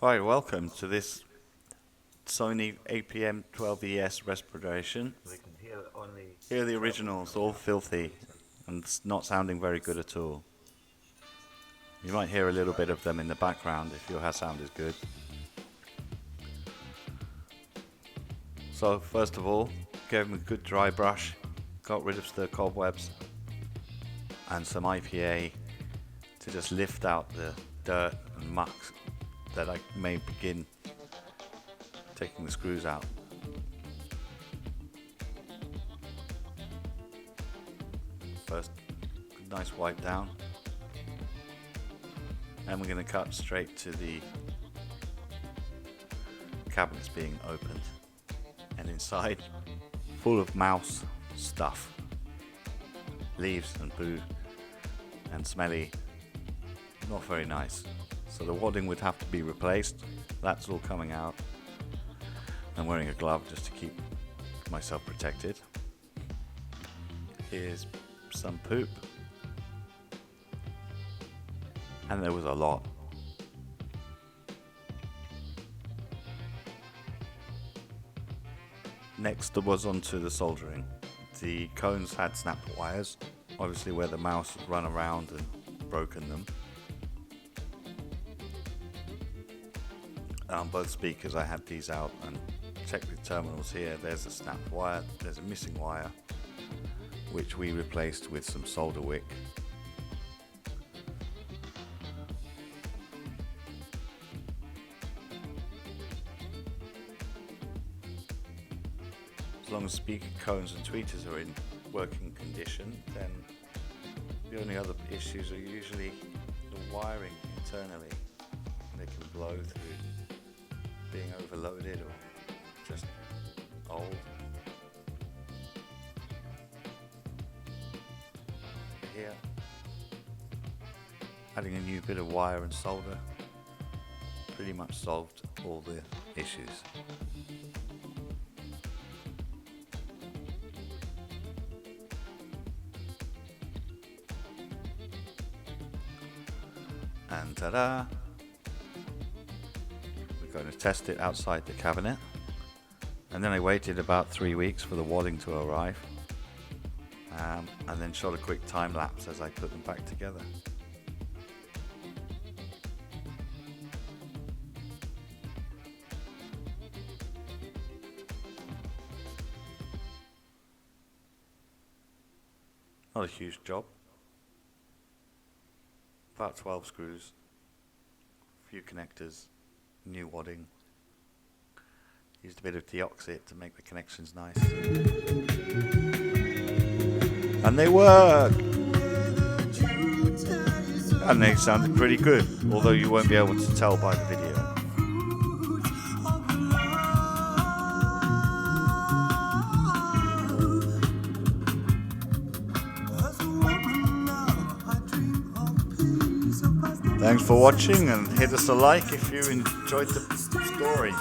Hi, welcome to this SONY APM12 ES restoration. We can hear only Here are the originals, all filthy and not sounding very good at all. You might hear a little bit of them in the background if your sound is good. So first of all, gave them a good dry brush, got rid of the cobwebs and some IPA to just lift out the dirt and muck that I may begin taking the screws out. First, nice wipe down, and we're going to cut straight to the cabinets being opened, and inside, full of mouse stuff, leaves and poo and smelly, not very nice. So the wadding would have to be replaced. That's all coming out. I'm wearing a glove just to keep myself protected. Here's some poop. And there was a lot. Next was onto the soldering. The cones had snapped wires, obviously where the mouse had run around and broken them. On both speakers I had these out and checked the terminals here. There's a snapped wire, there's a missing wire, which we replaced with some solder wick. As long as speaker cones and tweeters are in working condition, then the only other issues are usually the wiring internally. They can blow through being overloaded or just old. Here, adding a new bit of wire and solder pretty much solved all the issues. And ta-da! We're going to test it outside the cabinet, and then I waited about 3 weeks for the wadding to arrive, and then shot a quick time lapse as I put them back together. Not a huge job, about 12 screws, a few connectors, new wadding. Used a bit of deoxit to make the connections nice. And they work! And they sounded pretty good, although you won't be able to tell by the video. Thanks for watching, and hit us a like if you enjoyed the story.